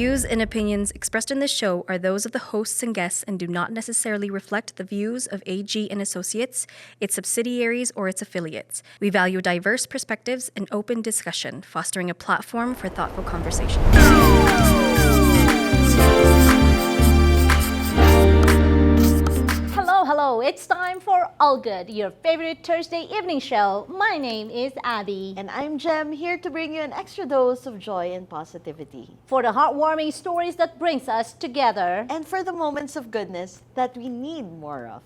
views and opinions expressed in this show are those of the hosts and guests and do not necessarily reflect the views of AG and Associates, its subsidiaries, or its affiliates. We value diverse perspectives and open discussion, fostering a platform for thoughtful conversation. Hello, it's time for All Good, your favorite Thursday evening show. My name is Abby. And I'm Jem, here to bring you an extra dose of joy and positivity. For the heartwarming stories that brings us together. And for the moments of goodness that we need more of.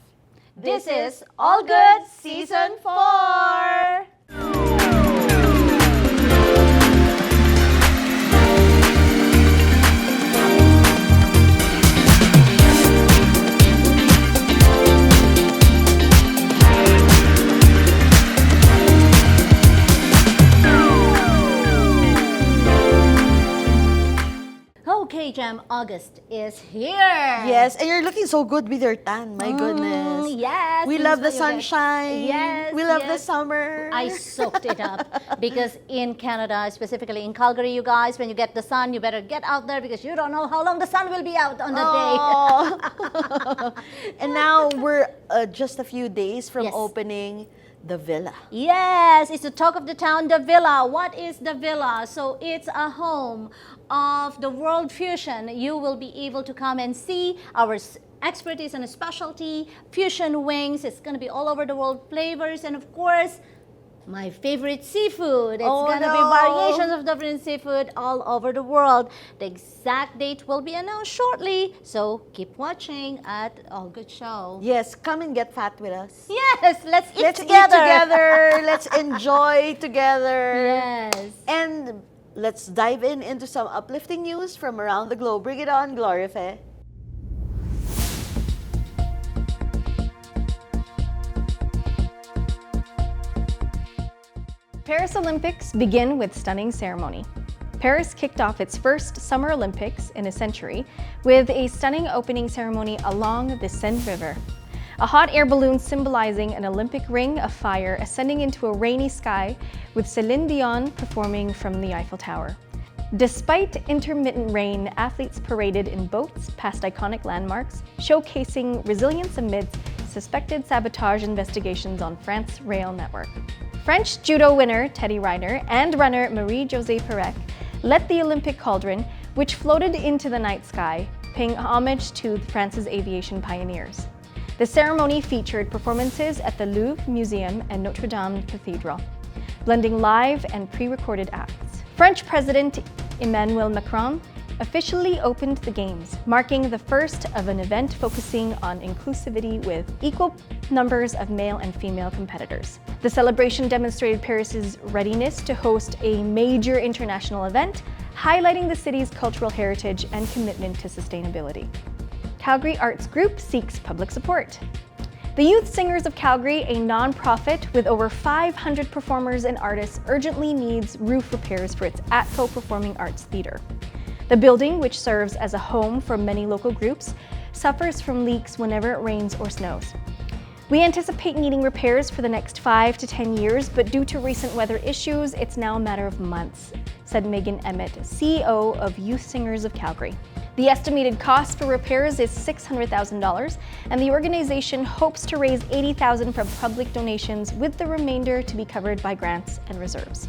This is All Good Season 4! Okay, Jem, August is here. Yes, and you're looking so good with your tan. My goodness. Yes. We love the sunshine. Yes. We love the summer. I soaked it up because in Canada, specifically in Calgary, you guys, when you get the sun, you better get out there because you don't know how long the sun will be out on the day. And now we're just a few days from opening the Villa. Yes, it's the talk of the town, the Villa. What is the Villa? So it's a home of the World Fusion. You will be able to come and see our expertise and specialty, fusion wings. It's going to be all over the world flavors. And of course, my favorite seafood. It's going to be variations of different seafood all over the world. The exact date will be announced shortly. So keep watching at All Good Show. Yes, come and get fat with us. Yes, let's eat together. Eat together. Let's enjoy together. Yes. And let's dive into some uplifting news from around the globe. Bring it on, Glorife. Paris Olympics begin with stunning ceremony. Paris kicked off its first Summer Olympics in a century with a stunning opening ceremony along the Seine River. A hot air balloon symbolizing an Olympic ring of fire ascending into a rainy sky with Celine Dion performing from the Eiffel Tower. Despite intermittent rain, athletes paraded in boats past iconic landmarks, showcasing resilience amidst suspected sabotage investigations on France rail network. French judo winner Teddy Riner and runner Marie-Josée Pérec led the Olympic cauldron, which floated into the night sky, paying homage to France's aviation pioneers. The ceremony featured performances at the Louvre Museum and Notre Dame Cathedral, blending live and pre-recorded acts. French President Emmanuel Macron officially opened the Games, marking the first of an event focusing on inclusivity with equal numbers of male and female competitors. The celebration demonstrated Paris's readiness to host a major international event, highlighting the city's cultural heritage and commitment to sustainability. Calgary Arts Group seeks public support. The Youth Singers of Calgary, a non-profit with over 500 performers and artists, urgently needs roof repairs for its ATCO Performing Arts Theatre. The building, which serves as a home for many local groups, suffers from leaks whenever it rains or snows. We anticipate needing repairs for the next 5 to 10 years, but due to recent weather issues, it's now a matter of months, said Megan Emmett, CEO of Youth Singers of Calgary. The estimated cost for repairs is $600,000, and the organization hopes to raise $80,000 from public donations, with the remainder to be covered by grants and reserves.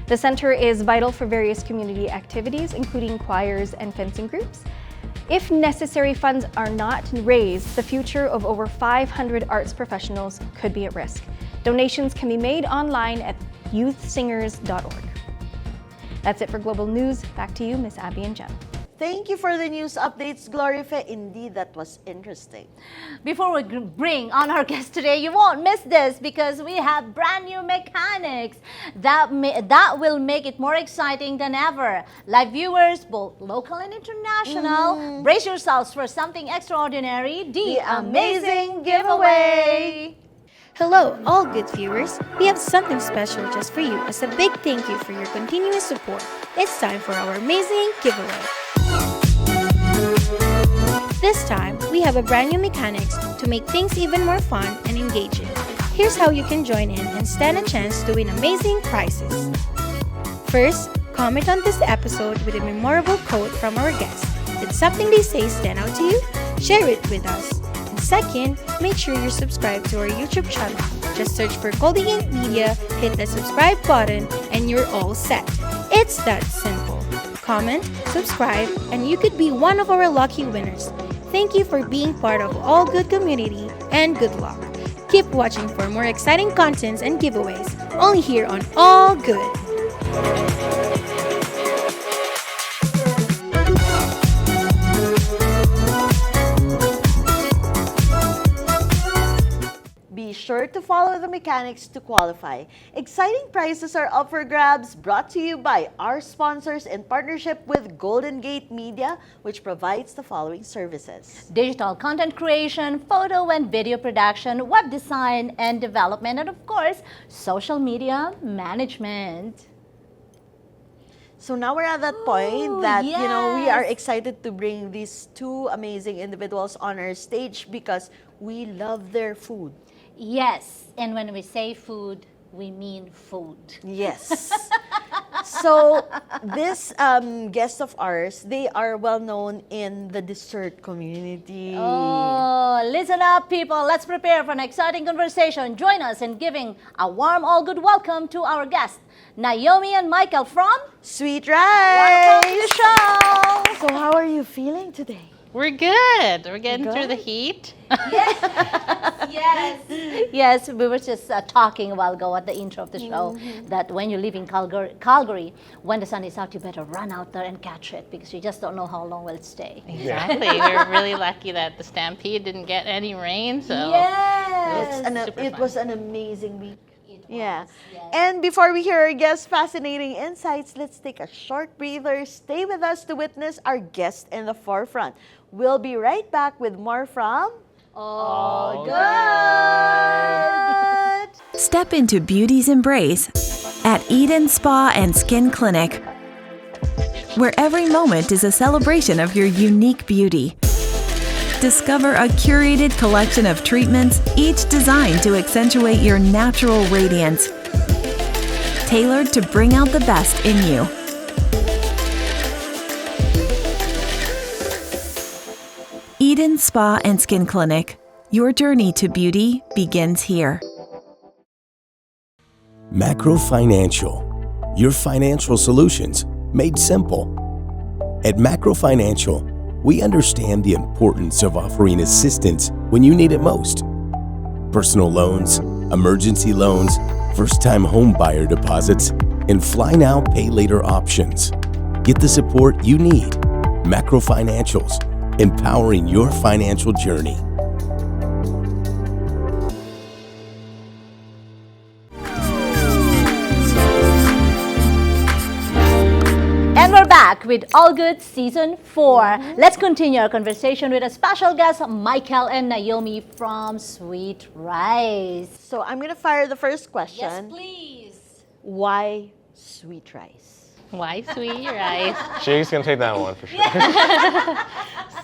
The center is vital for various community activities, including choirs and fencing groups. If necessary funds are not raised, the future of over 500 arts professionals could be at risk. Donations can be made online at youthsingers.org. That's it for Global News. Back to you, Miss Abby and Jem. Thank you for the news updates, Glorife. Indeed, that was interesting. Before we bring on our guest today, you won't miss this because we have brand new mechanics that will make it more exciting than ever. Live viewers, both local and international, brace yourselves for something extraordinary, the amazing giveaway. Hello, all good viewers. We have something special just for you as a big thank you for your continuous support. It's time for our amazing giveaway. This time, we have a brand new mechanics to make things even more fun and engaging. Here's how you can join in and stand a chance to win amazing prizes. First, Comment on this episode with a memorable quote from our guest. Did something they say stand out to you? Share it with us. And second, make sure you're subscribed to our YouTube channel. Just search for Goldie Ink Media, hit the subscribe button, and you're all set. It's that simple. Comment, subscribe, and you could be one of our lucky winners. Thank you for being part of All Good community, and good luck. Keep watching for more exciting contents and giveaways, only here on All Good. Be sure to follow the mechanics to qualify. Exciting prizes are up for grabs, brought to you by our sponsors in partnership with Golden Gate Media, which provides the following services: Digital content creation, photo and video production, web design and development, and of course, social media management. So now we're at that point Ooh, that, we are yes. excited to bring these two amazing individuals on our stage because we love their food. Yes, and when we say food, we mean food. Yes. So this guest of ours, they are well known in the dessert community. Oh, listen up, people. Let's prepare for an exciting conversation. Join us in giving a warm, all good welcome to our guests, Naomi and Michael from Sweet Rice! Welcome to the show. So how are you feeling today? We're good. We're getting Good? through the heat. Yes. Yes, we were just talking a while ago at the intro of the show that when you live in Calgary, when the sun is out, you better run out there and catch it because you just don't know how long will it stay. Exactly. We're really lucky that the Stampede didn't get any rain. So Yes. super It fun. was an amazing week. Yeah. was, yes. And before we hear our guest's fascinating insights, let's take a short breather. Stay with us to witness our guest in the forefront. We'll be right back with more from All good. Step into beauty's embrace at Eden Spa and Skin Clinic, where every moment is a celebration of your unique beauty. Discover a curated collection of treatments, each designed to accentuate your natural radiance, tailored to bring out the best in you. Eden Spa and Skin Clinic. Your journey to beauty begins here. Macro Financial, your financial solutions made simple. At Macro Financial, we understand the importance of offering assistance when you need it most. Personal loans, emergency loans, first-time home buyer deposits, and fly now, pay later options. Get the support you need. Macro Financials, empowering your financial journey. And we're back with All Good Season 4. Let's continue our conversation with a special guest, Michael and Naomi from Sweet Rice. So I'm going to fire the first question. please. Why Sweet Rice? Why Sweet Rice? She's gonna take that one for sure.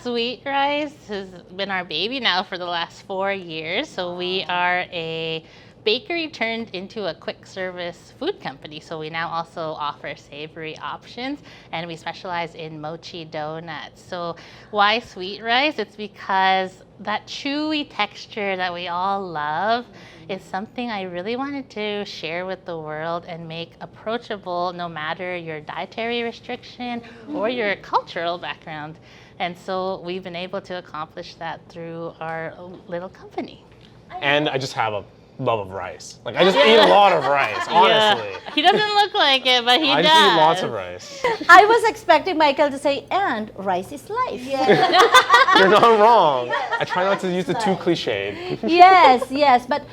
Sweet Rice has been our baby now for the last 4 years. So we are a bakery turned into a quick service food company. So we now also offer savory options, and we specialize in mochi donuts. So why Sweet Rice? It's because that chewy texture that we all love is something I really wanted to share with the world and make approachable no matter your dietary restriction or your cultural background. And so we've been able to accomplish that through our little company. And I just have a love of rice. Like I just eat a lot of rice, honestly. Yeah. He doesn't look like it, but he I does. just eat lots of rice. I was expecting Michael to say, and rice is life. You're not wrong. I try not to use the too cliched. Yes, but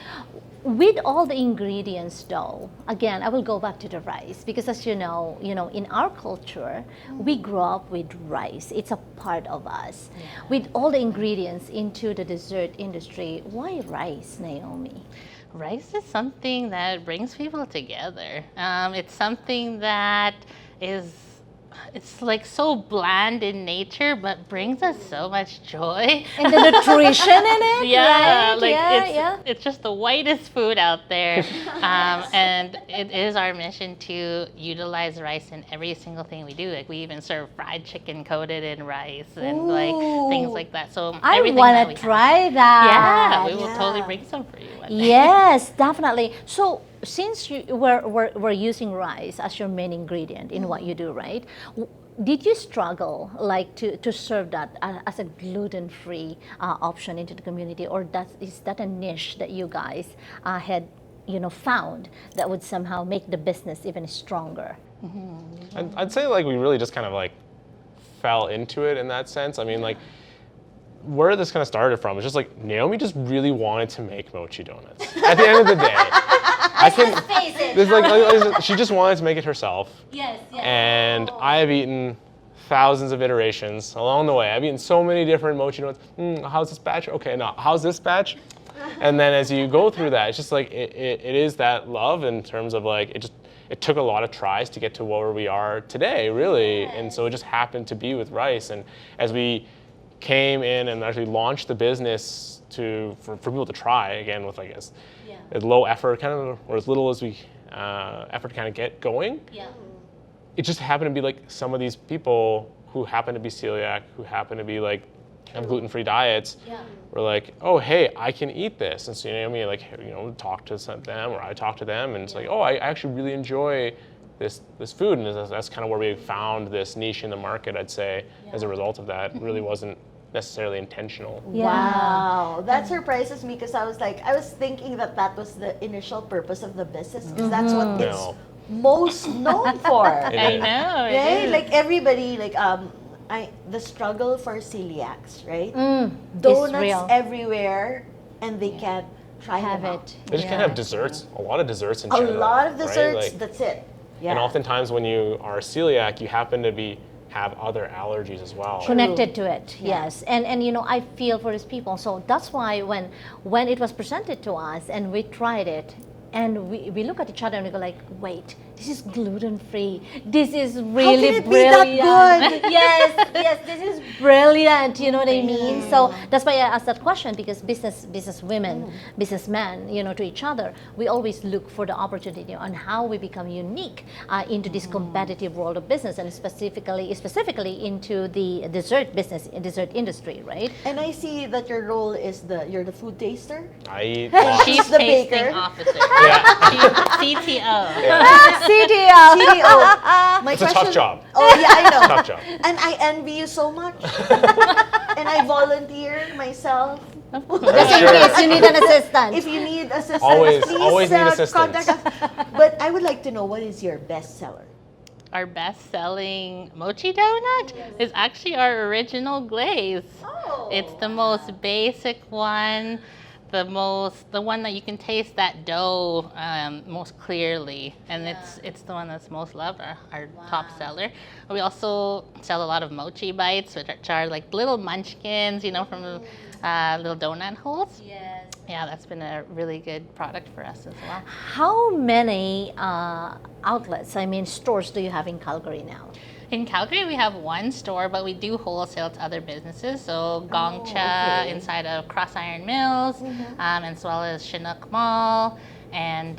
with all the ingredients though, again, I will go back to the rice because as you know, in our culture, we grew up with rice. It's a part of us. With all the ingredients into the dessert industry, why rice, Naomi? Rice is something that brings people together. It's something that is it's like so bland in nature, but brings us so much joy. And the nutrition in it, Yeah, right? like Yeah, it's just the whitest food out there, and it is our mission to utilize rice in every single thing we do. Like we even serve fried chicken coated in rice and like things like that. So I everything want that to we have. try that. Yeah, we will totally bring some for you one day. Yes, definitely. So since we're using rice as your main ingredient in what you do, right? Did you struggle like to serve that as a gluten-free option into the community, or is that a niche that you guys had found that would somehow make the business even stronger? I'd say like we really just kind of like fell into it in that sense. I mean, like where this kind of started from is just like Naomi just really wanted to make mochi donuts. At the end of the day, she just wanted to make it herself. Yes, yes. And I have eaten thousands of iterations along the way. I've eaten so many different mochi donuts. How's this batch? Okay, now how's this batch? And then as you go through that, it's just like it is that love in terms of like it took a lot of tries to get to where we are today, really. And so it just happened to be with rice. And as we came in and actually launched the business for people to try again with, I guess, as low effort kind of, or as little as we effort to kind of get going. Yeah. It just happened to be like some of these people who happen to be celiac, who happen to be like have gluten-free diets, were like, oh, hey, I can eat this. And so, talk to them, or I talk to them, and it's like, oh, I actually really enjoy this food. And that's kind of where we found this niche in the market, I'd say, as a result of that. It really wasn't necessarily intentional. Wow, that surprises me because I was thinking that was the initial purpose of the business, because that's what it's most known for. I know. it Right? is. Like everybody, the struggle for celiacs, right? It's Donuts real. everywhere, and they can't try Have them out. it. They just can't have desserts, a lot of desserts in A general. lot of right? desserts. Like, That's it. Yeah. and oftentimes when you are celiac, you happen to have other allergies as well. Connected to it, yes, and I feel for these people. So that's why when it was presented to us and we tried it, and we look at each other and we go like, wait, this is gluten-free. This is really can it be brilliant. that good? yes, this is brilliant. You know what I mean? So that's why I asked that question, because business women, businessmen, to each other, we always look for the opportunity on how we become unique into this competitive world of business, and specifically into the dessert business, dessert industry, right? And I see that your role is you're the food taster. I eat lots. Chief the Tasting baker. Officer. Yeah. CTO. CTO. CDO. My It's a tough question- job. Oh yeah, I know. Tough job. And I envy you so much. And I volunteer myself. Just in case you need an assistant. If you need assistance, Always- please always need assistance. contact us. But I would like to know, what is your best seller? Our best-selling mochi donut is actually our original glaze. Oh. It's the most basic one, the one that you can taste that dough most clearly, and it's the one that's most loved, our top seller. We also sell a lot of mochi bites, which are like little munchkins, from little donut holes. Yes. Yeah, that's been a really good product for us as well. How many outlets, stores do you have in Calgary now? In Calgary, we have one store, but we do wholesale to other businesses. So Gongcha inside of Cross Iron Mills, as well as Chinook Mall. And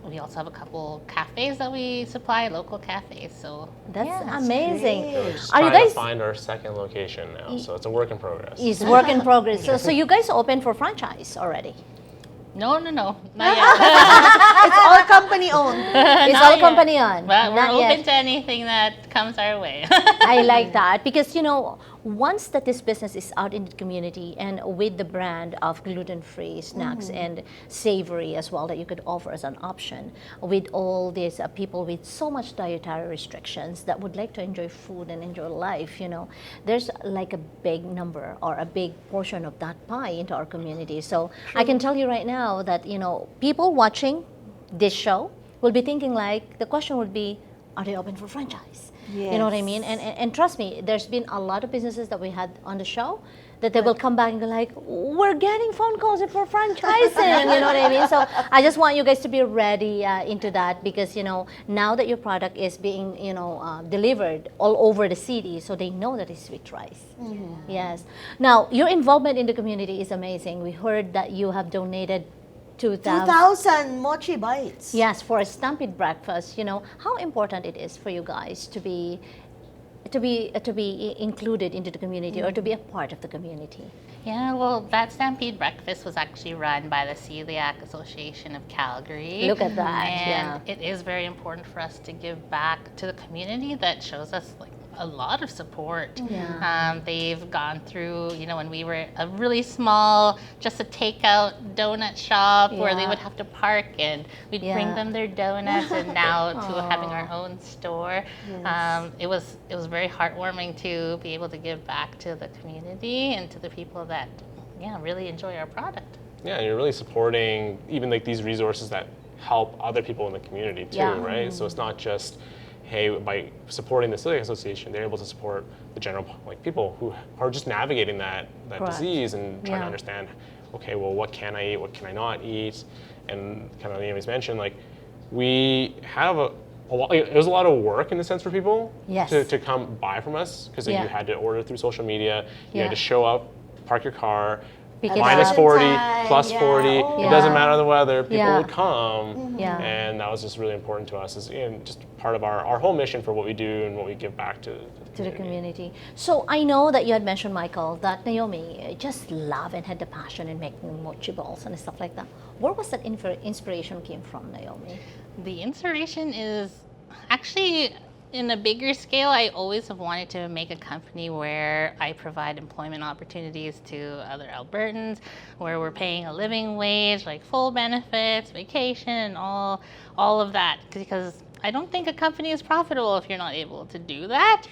we also have a couple cafes that we supply, local cafes. So That's amazing. Just Are you trying to guys? find our second location now, so it's a work in progress. It's work in progress. So you guys open for franchise already? no, not yet. It's all company owned. It's Not all yet. company on. But we're Not open yet. to anything that comes our way. I like that because once that this business is out in the community and with the brand of gluten-free snacks and savory as well that you could offer as an option, with all these people with so much dietary restrictions that would like to enjoy food and enjoy life, there's like a big number or a big portion of that pie into our community. So I can tell you right now that people watching this show will be thinking like, the question would be, are they open for franchise? You know what I mean? And trust me, there's been a lot of businesses that we had on the show that they will come back and go like, we're getting phone calls for franchising, you know what I mean? So I just want you guys to be ready into that, because, you know, now that your product is being, you know, delivered all over the city, so they know that it's sweet rice. Yes. Now, your involvement in the community is amazing. We heard that you have donated 2,000 mochi bites. Yes, for a Stampede breakfast. You know how important it is for you guys to be included into the community, or to be a part of the community. Yeah, well, that Stampede breakfast was actually run by the Celiac Association of Calgary. Look at that, And it is very important for us to give back to the community that shows us like a lot of support. They've gone through, you know, when we were a really small, just a takeout donut shop where they would have to park, and we'd bring them their donuts, and now to having our own store. It was very heartwarming to be able to give back to the community and to the people that really enjoy our product. Yeah, and you're really supporting even like these resources that help other people in the community too, right? So it's not just, hey, by supporting the Celiac Association, they're able to support the general people who are just navigating that disease and trying to understand, okay, well, what can I eat, what can I not eat, and kind of Naomi's mentioned, like we have a lot, it was a lot of work in a sense for people to come buy from us, because you had to order through social media, you had to show up, park your car, minus 40, plus 40, it doesn't matter the weather, people would come, and that was just really important to us, as just part of our whole mission for what we do and what we give back to the community. So I know that you had mentioned, Michael, that Naomi just loved and had the passion in making mochi balls and stuff like that. Where was that inspiration came from, Naomi? The inspiration is actually, in a bigger scale, I always have wanted to make a company where I provide employment opportunities to other Albertans, where we're paying a living wage, like full benefits, vacation, all of that. Because I don't think a company is profitable if you're not able to do that.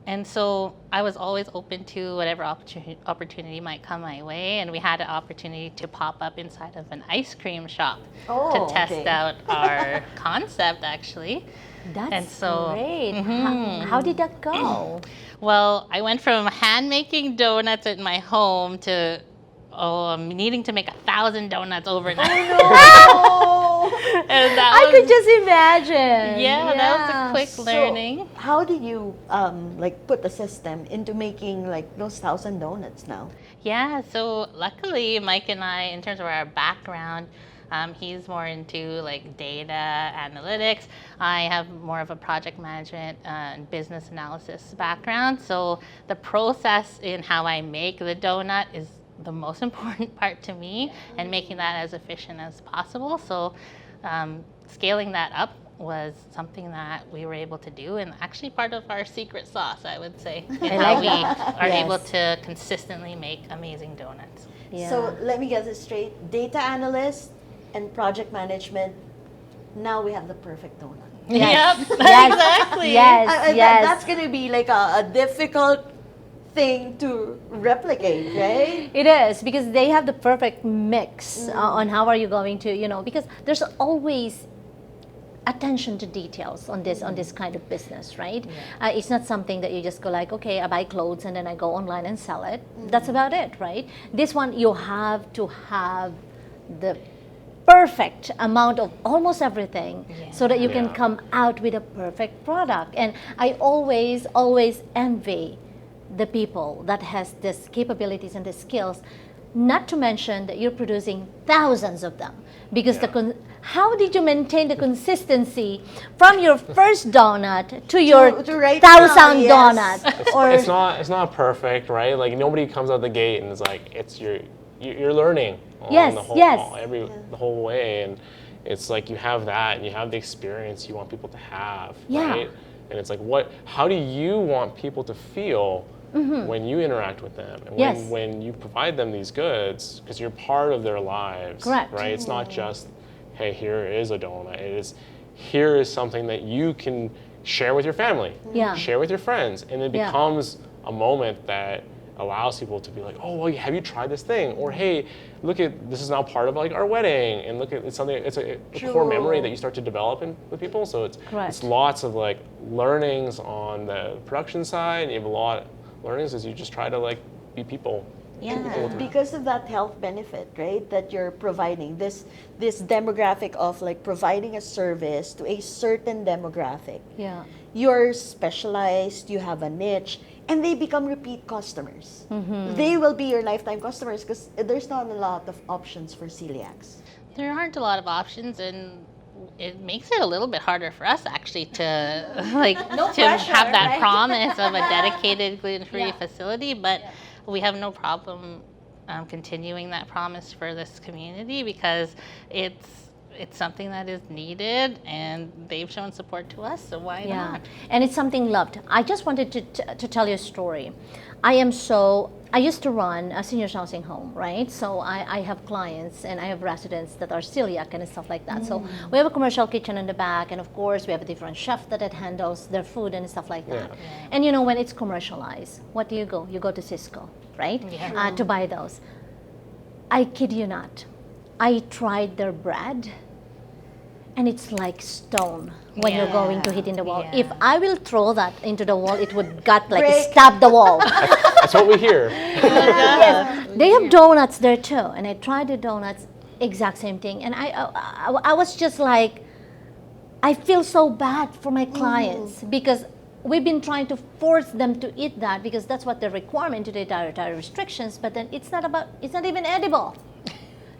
And so I was always open to whatever opportunity might come my way, and we had an opportunity to pop up inside of an ice cream shop to test out our concept, actually. That's great. How did that go? Well, I went from hand-making donuts at my home to needing to make 1,000 donuts overnight. And I could just imagine. Yeah, that was a quick learning. So how did you put the system into making like those 1,000 donuts now? Yeah, so luckily Mike and I, in terms of our background, he's more into like data analytics. I have more of a project management and business analysis background. So the process in how I make the donut is the most important part to me, and making that as efficient as possible. So scaling that up was something that we were able to do, and actually part of our secret sauce, I would say, in how we are able to consistently make amazing donuts. So let me get this straight. Data analyst and project management, now we have the perfect donut. Yep, exactly. That's going to be like a difficult thing to replicate, right? It is, because they have the perfect mix on how are you going to, because there's always attention to details on this kind of business, right? It's not something that you just go like, okay, I buy clothes and then I go online and sell it. That's about it, right? This one, you have to have the perfect amount of almost everything so that you can come out with a perfect product. And I always envy the people that has this capabilities and the skills, not to mention that you're producing thousands of them, because how did you maintain the consistency from your first donut to your 1,000 donuts? It's not perfect, right? Like nobody comes out the gate and is like, you're learning the whole way, and it's like you have that and you have the experience you want people to have, right? And it's like, how do you want people to feel when you interact with them, and when you provide them these goods, because you're part of their lives, right? It's not just, hey, here is a donut. It is, here is something that you can share with your family, share with your friends, and it becomes a moment that allows people to be like, oh, well, have you tried this thing? Or hey, look at, this is now part of like our wedding, and look at, it's something, it's a core memory that you start to develop with people. So it's lots of like learnings on the production side, and you have a lot of learnings as you just try to like be people. Yeah. Because of that health benefit, right, that you're providing, this demographic of like providing a service to a certain demographic. Yeah. You're specialized, you have a niche, and they become repeat customers. They will be your lifetime customers because there's not a lot of options for celiacs. There aren't a lot of options, and it makes it a little bit harder for us actually to have that promise of a dedicated gluten-free facility, but we have no problem continuing that promise for this community because it's something that is needed, and they've shown support to us, so why not? And it's something loved. I just wanted to tell you a story. I used to run a seniors housing home, right? So I have clients and I have residents that are celiac and stuff like that. So we have a commercial kitchen in the back, and of course we have a different chef that handles their food and stuff like that. And you know, when it's commercialized, what do? You go to Cisco, right? To buy those. I kid you not. I tried their bread, and it's like stone when you're going to hit in the wall. If I will throw that into the wall, it would stab the wall. That's what we hear. Yes. They have donuts there too, and I tried the donuts, exact same thing. And I was just like, I feel so bad for my clients because we've been trying to force them to eat that because that's what the requirement to the dietary restrictions, but then it's not even edible.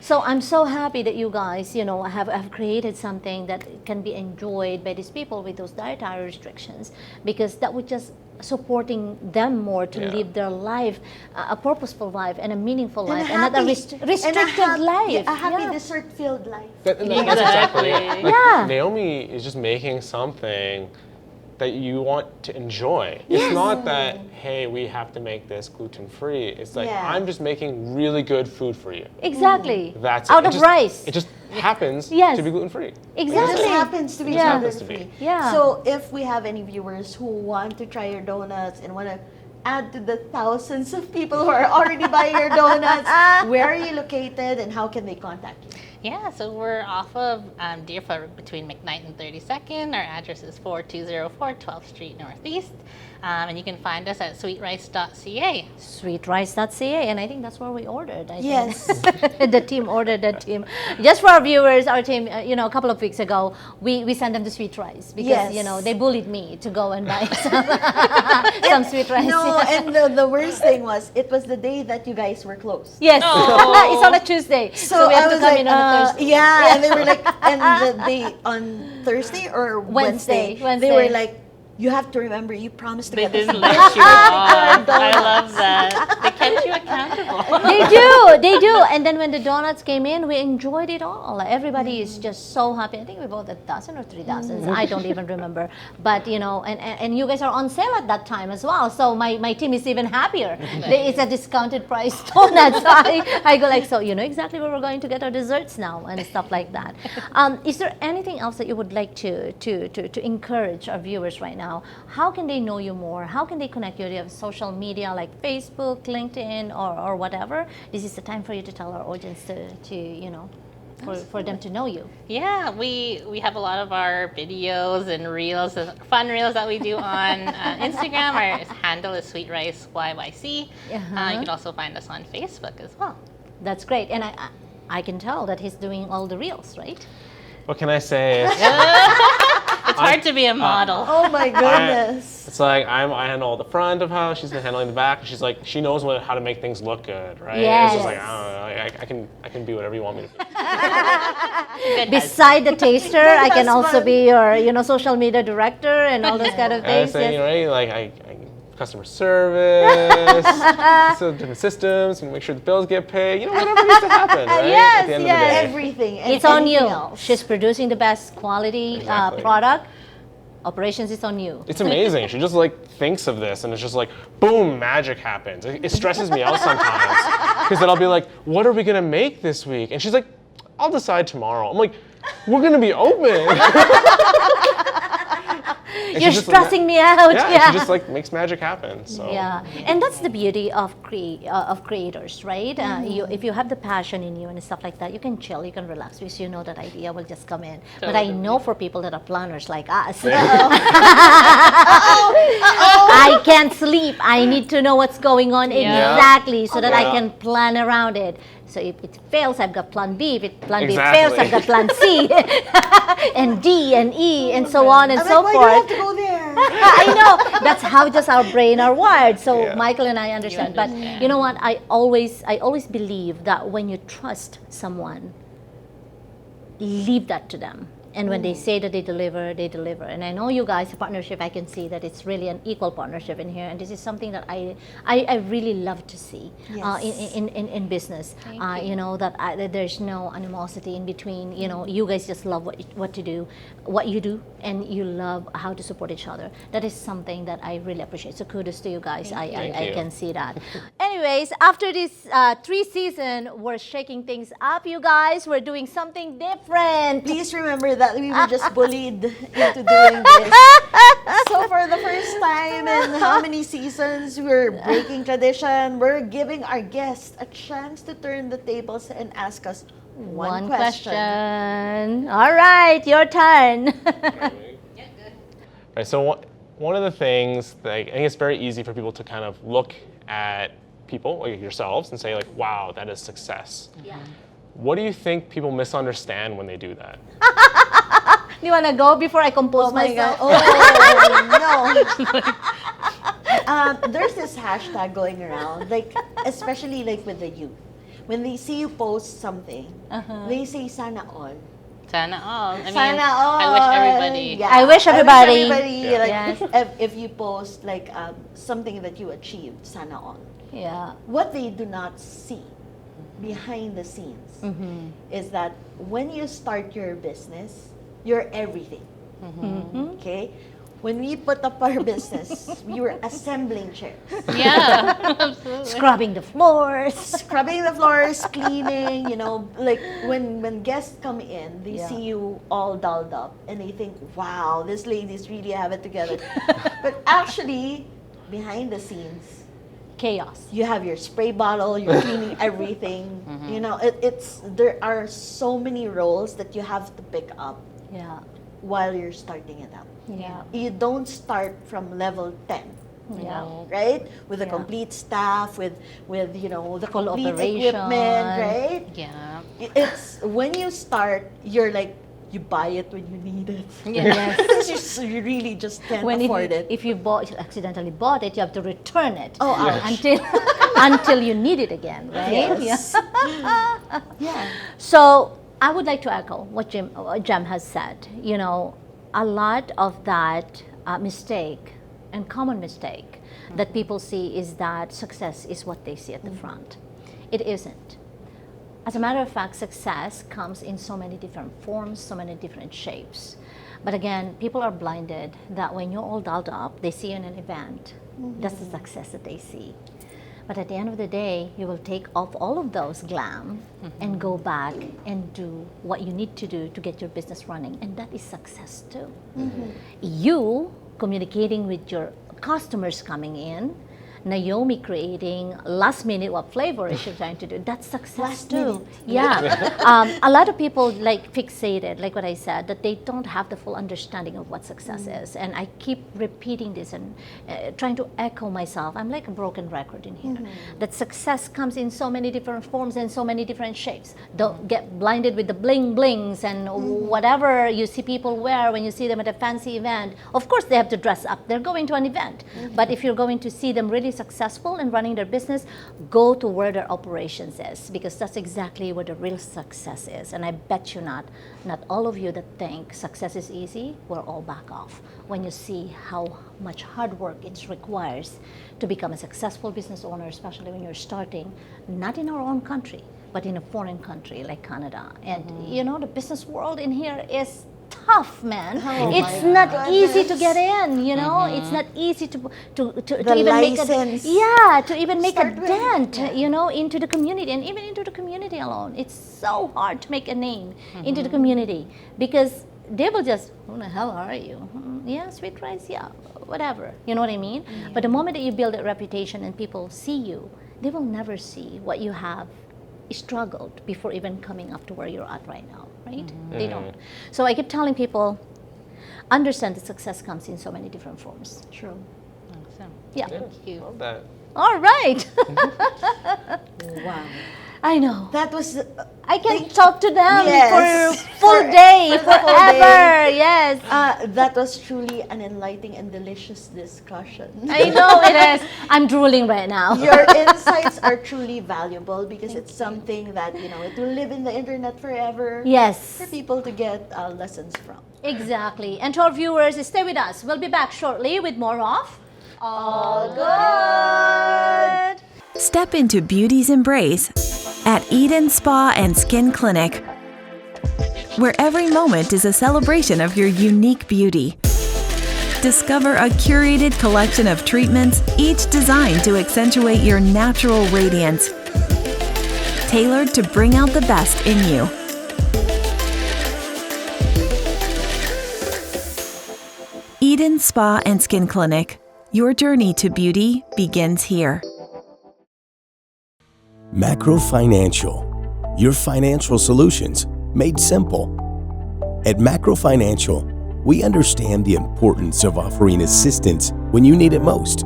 So I'm so happy that you guys, have created something that can be enjoyed by these people with those dietary restrictions, because that would just supporting them more to live their life, a purposeful life and a meaningful life, and not a restricted life. A happy dessert-filled life. Exactly. Yeah. Naomi is just making something that you want to enjoy. It's not that, hey, we have to make this gluten-free. It's like, I'm just making really good food for you. Exactly. That's out of rice. It just happens to be gluten-free. It just happens to be gluten-free. Yeah. So if we have any viewers who want to try your donuts and want to add to the thousands of people who are already buying your donuts, where are you located and how can they contact you? Yeah, so we're off of Deerfoot between McKnight and 32nd. Our address is 4204 12th Street Northeast. And you can find us at sweetrice.ca. Sweetrice.ca, and I think that's where we ordered. I Yes. think. The team ordered that team. Just for our viewers, our team, a couple of weeks ago, we sent them to Sweet Rice because, they bullied me to go and buy some Sweet Rice. No, and the worst thing was, it was the day that you guys were closed. Yes. It's on a Tuesday. So we have to come in on a Thursday. Yeah, and they were like, on Thursday or Wednesday, they were like, you have to remember, you promised to They get us didn't let you off. I love that. They kept you accountable. They do. And then when the donuts came in, we enjoyed it all. Everybody is just so happy. I think we bought 1,000 or 3,000. I don't even remember. But, and you guys are on sale at that time as well. So my team is even happier. It's a discounted price donuts. I go like, so you know exactly where we're going to get our desserts now and stuff like that. Is there anything else that you would like to encourage our viewers right now? How can they know you more? How can they connect you? Do you have social media like Facebook, LinkedIn, or whatever? This is the time for you to tell our audience for them to know you. Yeah, we have a lot of our videos and reels, fun reels that we do on Instagram. Our handle is SweetRiceYYC. You can also find us on Facebook as well. That's great. And I can tell that he's doing all the reels, right? What can I say? It's hard to be a model. Oh my goodness. It's like I handle the front of house, she's been handling the back, and she's like, she knows how to make things look good, right? Yes. It's just like, I don't know, I can be whatever you want me to be. Beside the taster, I can also be your social media director and all those kind of things. I customer service, so different systems, and make sure the bills get paid. Whatever needs to happen, right? Yes, At the end of the day. Everything. It's on you. Else. She's producing the best quality Exactly. product. Operations is on you. It's amazing. She just thinks of this, and it's just like, boom, magic happens. It stresses me out sometimes because then I'll be like, what are we gonna make this week? And she's like, I'll decide tomorrow. I'm like, we're gonna be open. And You're she just, stressing me out. Yeah, she just like makes magic happen. So Yeah, and that's the beauty of creators, right? If you have the passion in you and stuff like that, you can chill, you can relax because you know that idea will just come in. But I know for people that are planners like us, I can't sleep. I need to know what's going on exactly so that I can plan around it. So if it fails, I've got plan B. If plan B fails, I've got plan C, and D, and E, and so on and so Why forth. do you have to go there? I know. That's how just our brain are wired. So Michael and I understand. But you know what? I always believe that when you trust someone, leave that to them. And when they say that they deliver, they deliver. And I know you guys, a partnership, I can see that it's really an equal partnership in here. And this is something that I really love to see in business. You know, that there's no animosity in between. You know, you guys just love what you do, and you love how to support each other. That is something that I really appreciate. So kudos to you guys. I can see that. Anyways, after this 3 seasons, we're shaking things up, you guys. We're doing something different. Please remember that we were just bullied into doing this. So for the first time in how many seasons, we're breaking tradition. We're giving our guests a chance to turn the tables and ask us one question. All right, your turn. Right, so one of the things that I think it's very easy for people to kind of look at people like yourselves and say like, wow, that is success. Yeah. What do you think people misunderstand when they do that? Do you want to go before I compose myself? Oh no. There's this hashtag going around, like especially like with the youth. When they see you post something, they say sana all. Sana all. I mean, Sana all. I wish everybody. Yeah. I wish everybody. Like, if you post like something that you achieved, sana all. Yeah. What they do not see behind the scenes is that when you start your business, you're everything. Okay? When we put up our business, we were assembling chairs. Yeah, absolutely. Scrubbing the floors. Scrubbing the floors, cleaning, you know, like when guests come in, they see you all dolled up and they think, wow, these ladies really have it together. But actually, behind the scenes, Chaos. you have your spray bottle, you're cleaning everything. You know, there are so many roles that you have to pick up while you're starting it up. Yeah. You don't start from level 10. Yeah. Right? With a complete staff, with you know, the Full complete operation. equipment, right? Yeah. It's when you start, you're like, you buy it when you need it. Yes. you really just can't When afford it. if you accidentally bought it, you have to return it ouch. until you need it again, right? Yes. Yeah. So I would like to echo what Jem has said. You know, a lot of that mistake and common mistake that people see is that success is what they see at the front. It isn't. As a matter of fact, success comes in so many different forms, so many different shapes. But again, people are blinded that when you're all dolled up, they see you in an event. That's the success that they see. But at the end of the day, you will take off all of those glam and go back and do what you need to do to get your business running. And that is success too. You communicating with your customers coming in, Naomi creating last minute what flavor is she trying to do. That's success too. Yeah. A lot of people like fixated, like what I said, that they don't have the full understanding of what success is. And I keep repeating this and trying to echo myself. I'm like a broken record in here. That success comes in so many different forms and so many different shapes. Don't get blinded with the bling blings and whatever you see people wear when you see them at a fancy event. Of course they have to dress up. They're going to an event. But if you're going to see them really successful in running their business, go to where their operations is, because that's exactly where the real success is. And I bet you not all of you that think success is easy will all back off when you see how much hard work it requires to become a successful business owner, especially when you're starting not in our own country but in a foreign country like Canada. And you know, the business world in here is tough, man. It's not easy to get in, you know. It's not easy to even license. make a dent, you know, into the community, and even into the community alone. It's so hard to make a name into the community because they will just, who the hell are you? Yeah, sweet rice, yeah, whatever. You know what I mean? But the moment that you build that reputation and people see you, they will never see what you have struggled before even coming up to where you're at right now, right? They don't. So I keep telling people, understand that success comes in so many different forms. True. Awesome. Yeah. Thank you. Love that. All right. Wow. I know. That was I can talk to them Yes. for full day, for the full forever. day. Yes. that was truly an enlightening and delicious discussion. I know it is. I'm drooling right now. Your insights are truly valuable because it's something that, it will live in the internet forever. Yes. For people to get lessons from. Exactly. And to our viewers, stay with us. We'll be back shortly with more of All Good. Step into beauty's embrace at Eden Spa and Skin Clinic, where every moment is a celebration of your unique beauty. Discover a curated collection of treatments, each designed to accentuate your natural radiance, tailored to bring out the best in you. Eden Spa and Skin Clinic. Your journey to beauty begins here. Macro Financial, your financial solutions made simple. At Macro Financial, we understand the importance of offering assistance when you need it most.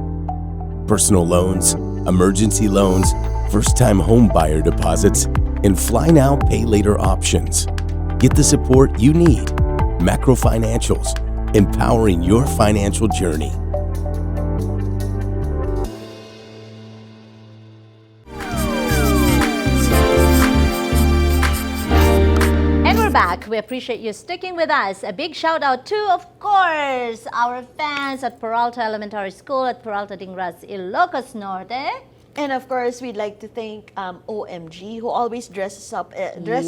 Personal loans, emergency loans, first-time home buyer deposits, and fly now, pay later options. Get the support you need. Macro Financials, empowering your financial journey. Back. We appreciate you sticking with us. A big shout out to, of course, our fans at Peralta Elementary School at Peralta Dingras, Ilocos Norte. And of course, we'd like to thank OMG, who always dresses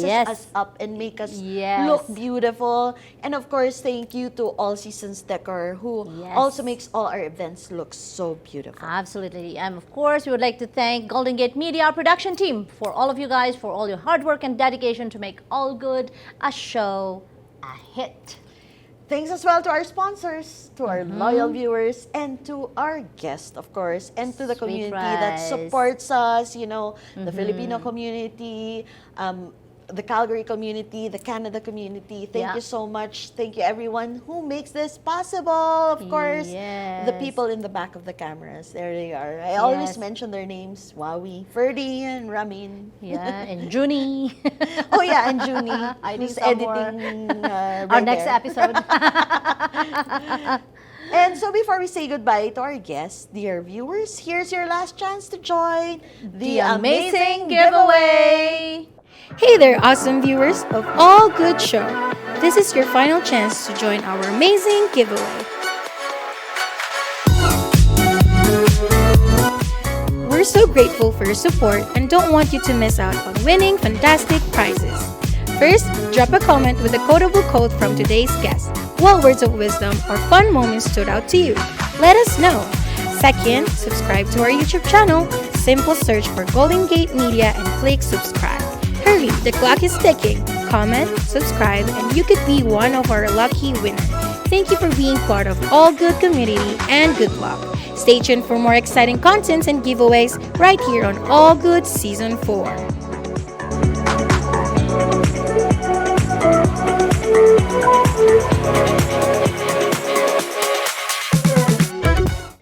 Yes. us up and make us Yes. look beautiful. And of course, thank you to All Seasons Decor, who Yes. also makes all our events look so beautiful. Absolutely. And of course, we would like to thank Golden Gate Media, our production team, for all of you guys, for all your hard work and dedication to make All Good a show a hit. Thanks as well to our sponsors, to our loyal viewers, and to our guests, of course, and to the Sweet community that rice. supports us, the Filipino community, the Calgary community, the Canada community. Thank Yeah. you so much. Thank you, everyone who makes this possible. Of course, the Yes. people in the back of the cameras. There they are. I always Yes. mention their names, Wawi, Ferdy, and Ramin. Yeah, and Junie. Oh yeah, and Junie, I who's need some more. editing Our right next there. episode. And so before we say goodbye to our guests, dear viewers, here's your last chance to join The amazing giveaway. Hey there, awesome viewers of All Good Show. This is your final chance to join our amazing giveaway. We're so grateful for your support and don't want you to miss out on winning fantastic prizes. First, drop a comment with a quotable quote from today's guest. What words of wisdom or fun moments stood out to you? Let us know. Second, subscribe to our YouTube channel. Simple search for Golden Gate Media and click subscribe. Hurry, the clock is ticking. Comment, subscribe, and you could be one of our lucky winners. Thank you for being part of All Good community and good luck. Stay tuned for more exciting contents and giveaways right here on All Good Season 4.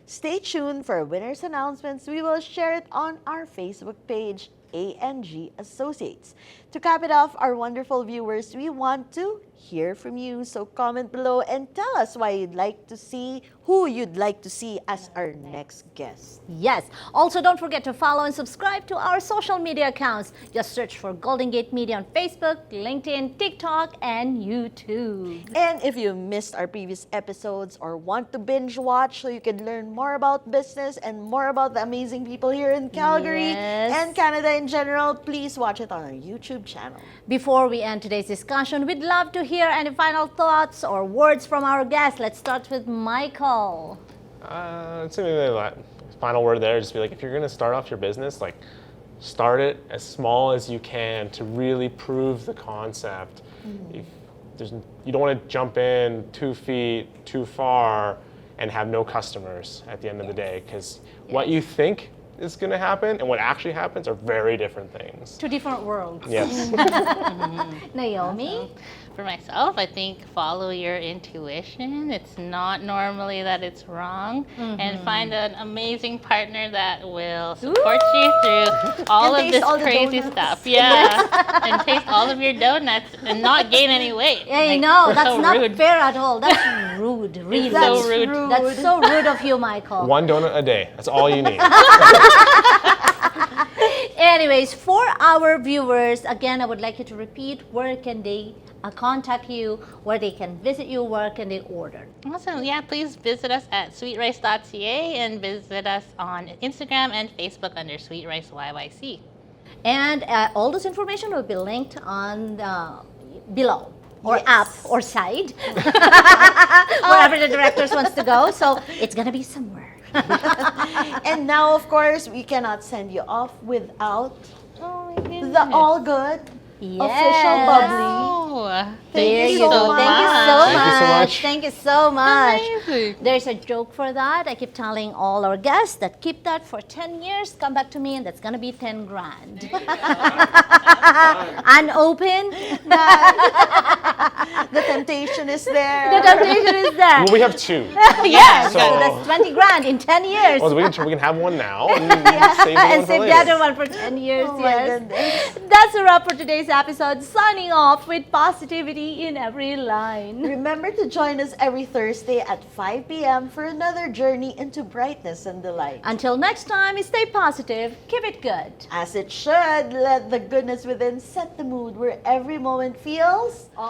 Stay tuned for winners' announcements. We will share it on our Facebook page, ANG Associates. To cap it off, our wonderful viewers, we want to hear from you. So comment below and tell us who you'd like to see as our next guest. Yes. Also, don't forget to follow and subscribe to our social media accounts. Just search for Golden Gate Media on Facebook, LinkedIn, TikTok, and YouTube. And if you missed our previous episodes or want to binge watch so you can learn more about business and more about the amazing people here in Calgary Yes. and Canada in general, please watch it on our YouTube channel. Before we end today's discussion, we'd love to hear any final thoughts or words from our guests. Let's start with Michael. It's a final word there. Just be like, if you're going to start off your business, start it as small as you can to really prove the concept. you don't want to jump in 2 feet too far and have no customers at the end of the day, because what you think is going to happen and what actually happens are very different things. Two different worlds. Yes. Naomi? For myself, I think follow your intuition. It's not normally that it's wrong. And find an amazing partner that will support you through all And of taste this all the crazy donuts. stuff. Yeah. And taste all of your donuts and not gain any weight. I Like, know, we're that's so not rude. fair at all. That's rude, really. That's so rude. That's so rude of you, Michael. 1 donut a day. That's all you need. Anyways, for our viewers, again, I would like you to repeat, where can they contact you, where they can visit you, where can they order? Awesome. Yeah, please visit us at sweetrice.ca and visit us on Instagram and Facebook under Sweet Rice YYC. And all this information will be linked on below, or Yes. up, or side, wherever the directors wants to go. So it's gonna be somewhere. And now, of course, we cannot send you off without Oh my goodness. the all good Yes. official bubbly. Oh, There you so go. much. Thank you so Thank you so much. much. Thank you so much. Amazing. There's a joke for that. I keep telling all our guests that keep that for 10 years, come back to me, and that's gonna be 10 grand. Unopened, The temptation is the there. temptation is there. Well, we have 2. Yes, So- so that's 20 grand in 10 years. Well, we can have one now and save the And one for save the later. other one for 10 years, Oh my yes. goodness. That's a wrap for today's episode. Signing off with positivity in every line. Remember to join us every Thursday at 5 p.m. for another journey into brightness and delight. Until next time, stay positive, keep it good. As it should, let the goodness within set the mood where every moment feels Good.